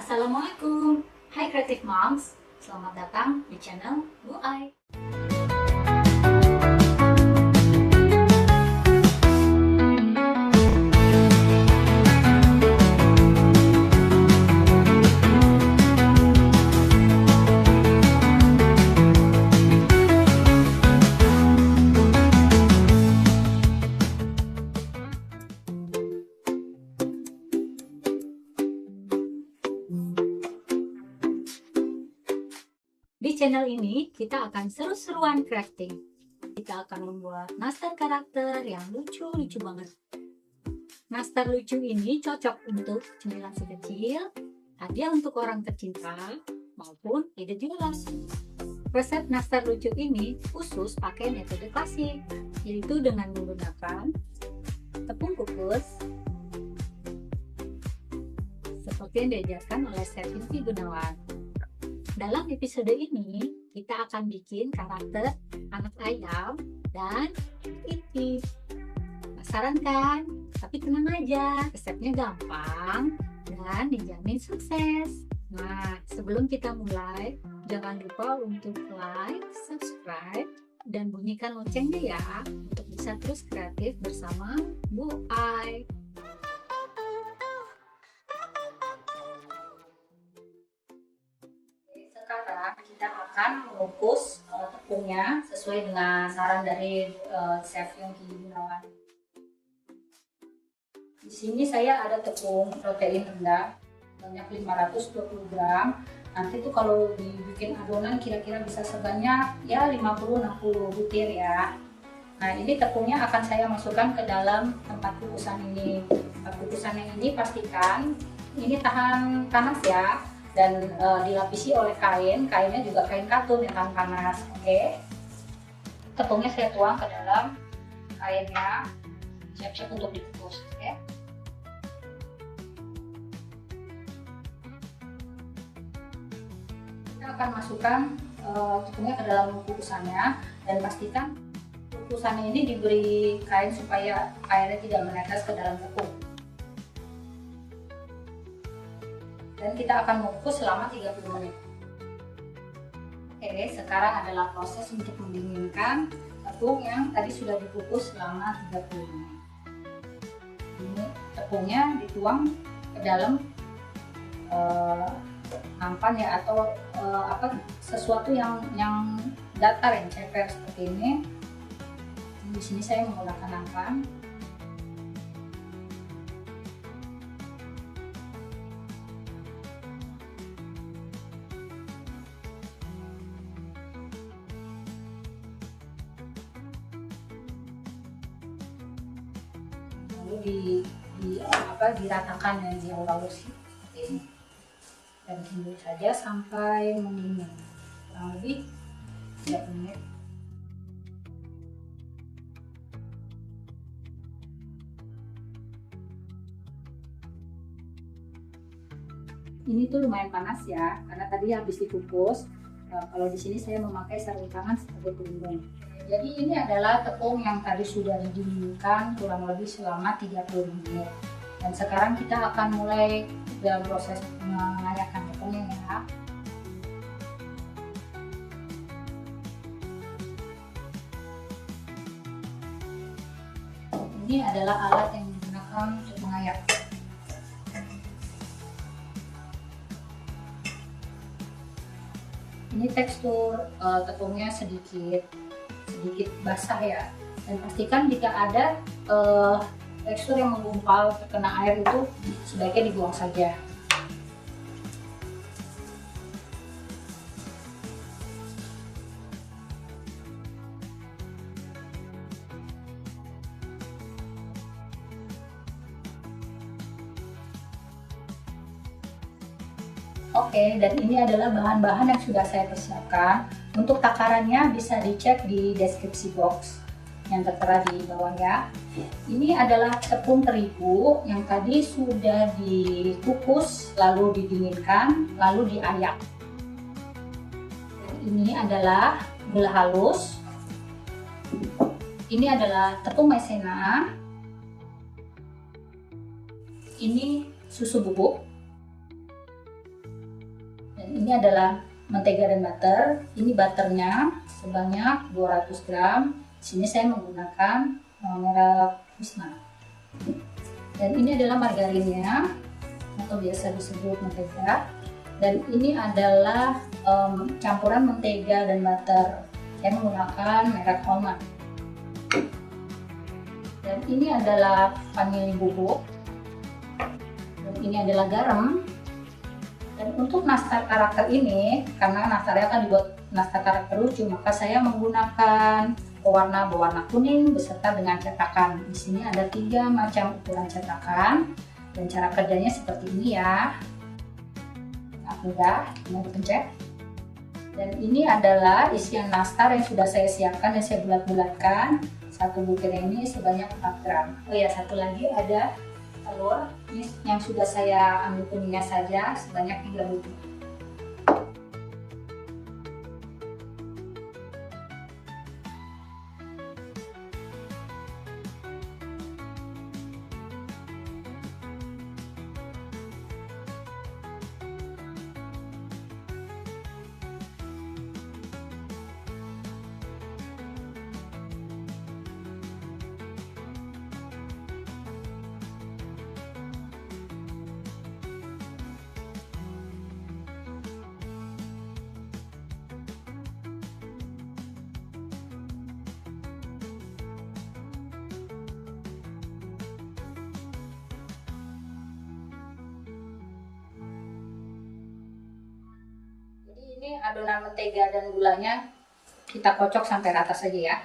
Assalamualaikum, hai Creative Moms, selamat datang di channel Bu Ai. Di channel ini kita akan seru-seruan crafting. Kita akan membuat nastar karakter yang lucu-lucu banget. Nastar lucu ini cocok untuk cemilan si kecil, hadiah untuk orang tercinta, maupun ide jualan. Resep nastar lucu ini khusus pakai metode klasik, yaitu dengan menggunakan tepung kukus, seperti yang diajarkan oleh Chef Yungki Gunawan. Dalam episode ini, kita akan bikin karakter anak ayam dan itik. Penasaran kan? Tapi tenang aja, resepnya gampang dan dijamin sukses. Nah, sebelum kita mulai, jangan lupa untuk like, subscribe, dan bunyikan loncengnya ya, untuk bisa terus kreatif bersama Bu Ai. Sekarang kita akan mengukus tepungnya sesuai dengan saran dari Chef Yungki Gunawan. Di sini saya ada tepung protein rendah banyak 520 gram. Nanti tuh kalau dibikin adonan kira-kira bisa sebanyak ya 50-60 butir ya. Nah, ini tepungnya akan saya masukkan ke dalam tempat kukusan ini. Tempat kukusan yang ini pastikan ini tahan panas ya. Dan dilapisi oleh kainnya juga kain katun yang tahan panas. Oke. Tepungnya saya tuang ke dalam kainnya, siap-siap untuk dikukus. Oke. Kita akan masukkan tepungnya ke dalam kukusannya dan pastikan kukusannya ini diberi kain supaya airnya tidak menetes ke dalam tepung. Dan kita akan mengukus selama 30 menit. Oke, sekarang adalah proses untuk mendinginkan tepung yang tadi sudah dikukus selama 30 menit. Ini tepungnya dituang ke dalam nampan ya, atau sesuatu yang datar, yang ceper seperti ini. Di sini saya menggunakan nampan. Lalu diratakan ya, diulek seperti ini, dan tunggu saja sampai mendingin kurang lebih 3 menit. Ini tuh lumayan panas ya, karena tadi habis dikukus. Kalau di sini saya memakai sarung tangan sebagai pelindung. Jadi ini adalah tepung yang tadi sudah didinginkan kurang lebih selama 30 menit. Dan sekarang kita akan mulai dalam proses mengayakkan tepungnya ya. Ini adalah alat yang digunakan untuk mengayak. Ini tekstur tepungnya sedikit basah ya, dan pastikan jika ada tekstur yang menggumpal terkena air itu sebaiknya dibuang saja. Oke, dan ini adalah bahan-bahan yang sudah saya persiapkan. Untuk takarannya bisa dicek di deskripsi box yang tertera di bawah ya. Ini adalah tepung terigu yang tadi sudah dikukus, lalu didinginkan, lalu diayak. Ini adalah gula halus. Ini adalah tepung maizena. Ini susu bubuk. Ini adalah mentega dan butter. Ini butternya sebanyak 200 gram. Di sini saya menggunakan merek Husna. Dan ini adalah margarinnya, atau biasa disebut mentega. Dan ini adalah campuran mentega dan butter. Saya menggunakan merek Holman. Dan ini adalah vanili bubuk. Dan ini adalah garam. Dan untuk nastar karakter ini, karena nastarnya kan dibuat nastar karakter lucu, maka saya menggunakan pewarna kuning beserta dengan cetakan. Di sini ada 3 macam ukuran cetakan, dan cara kerjanya seperti ini ya. Nah, mudah, tinggal dipencet. Dan ini adalah isian nastar yang sudah saya siapkan dan saya bulat-bulatkan. Satu butir ini sebanyak 4 gram. Oh ya, satu lagi ada telur. Ini yang sudah saya ambil kuningnya saja sebanyak 3 butir. Ini adonan mentega dan gulanya kita kocok sampai rata saja ya.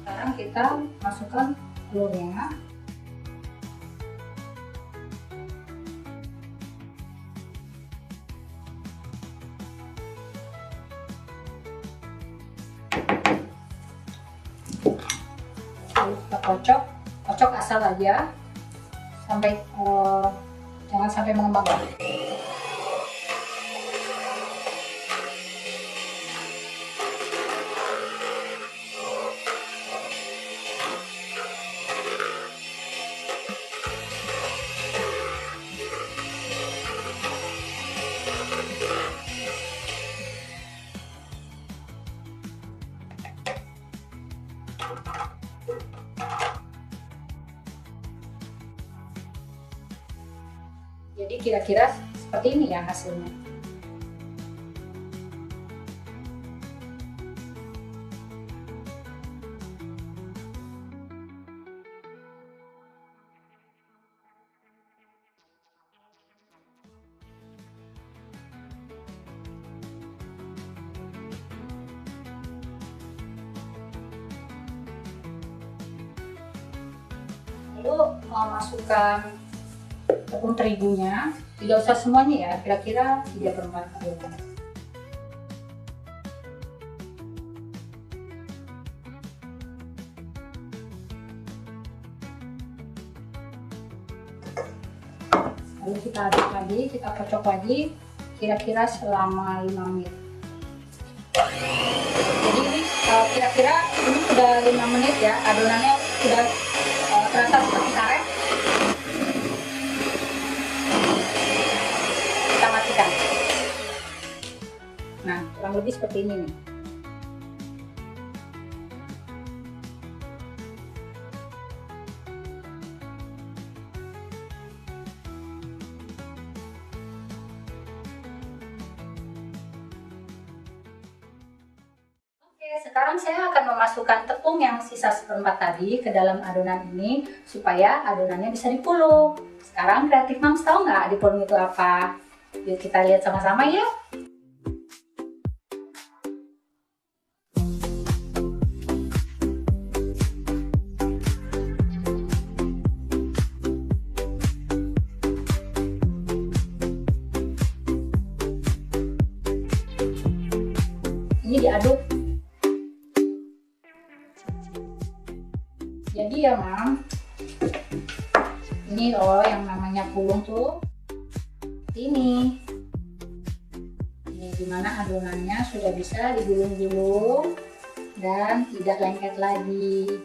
Sekarang kita masukkan telurnya. Kita kocok asal aja sampai jangan sampai mengembang. Jadi kira-kira seperti ini ya hasilnya. Lalu masukkan tepung terigunya, tidak usah semuanya ya, kira-kira 3/4 adonan. Lalu kita aduk lagi, kita kocok lagi, kira-kira selama 5 menit. Jadi ini kira-kira ini sudah 5 menit ya, adonannya sudah terasa seperti karet. Nah, kurang lebih seperti ini nih. Oke, sekarang saya akan memasukkan tepung yang sisa 1/4 tadi ke dalam adonan ini supaya adonannya bisa dipulung. Sekarang kreatif Moms tahu nggak dipulung itu apa? Yuk kita lihat sama-sama ya. Ini diaduk. Jadi ya Mam, ini loh yang namanya pulung tuh ini dimana adonannya sudah bisa digulung-gulung dan tidak lengket lagi.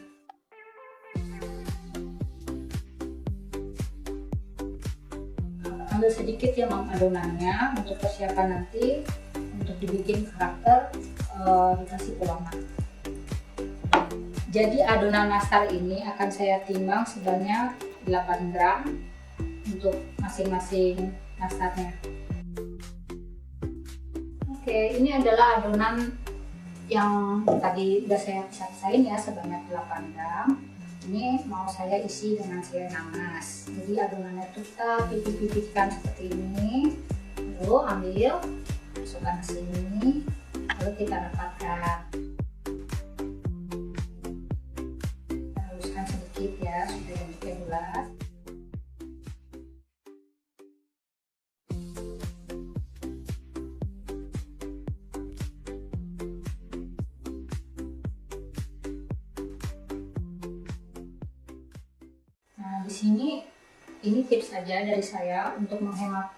Ambil sedikit ya mam adonannya untuk persiapan nanti untuk dibikin karakter dikasih pewarna. Jadi adonan nastar ini akan saya timbang sebanyak 8 gram untuk masing-masing nastarnya. Oke, ini adalah adonan yang tadi udah saya pisah-pisahin ya sebanyak 8 gram. Ini mau saya isi dengan selai nanas. Jadi adonannya tuh kita pipih-pipihkan seperti ini. Lalu ambil, masukkan ke sini, lalu kita rapatkan. Kita haluskan sedikit ya supaya bentuknya bulat. Di sini ini tips saja dari saya untuk menghemat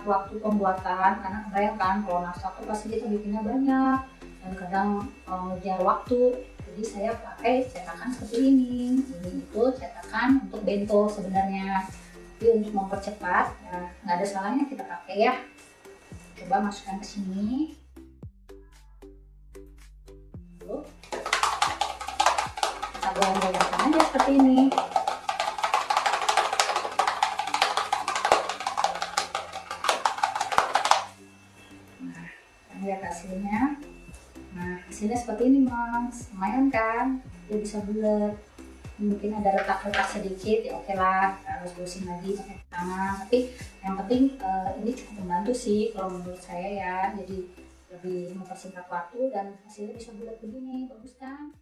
waktu pembuatan, karena kebayang kan kalau nastar tuh pasti kita bikinnya banyak dan kadang ngejar waktu. Jadi saya pakai cetakan seperti ini. Ini itu cetakan untuk bento sebenarnya. Tapi untuk mempercepat ya nggak ada salahnya kita pakai ya. Coba masukkan ke sini. Lalu kita goyang-goyangkan aja seperti ini. Lihat hasilnya. Nah, hasilnya seperti ini Mas, lumayan kan, dia bisa bulat. Mungkin ada retak-retak sedikit ya oke lah, harus bersihin lagi pakai tangan, tapi yang penting ini cukup membantu sih kalau menurut saya ya. Jadi lebih mempersingkat waktu dan hasilnya bisa bulat begini, bagus kan.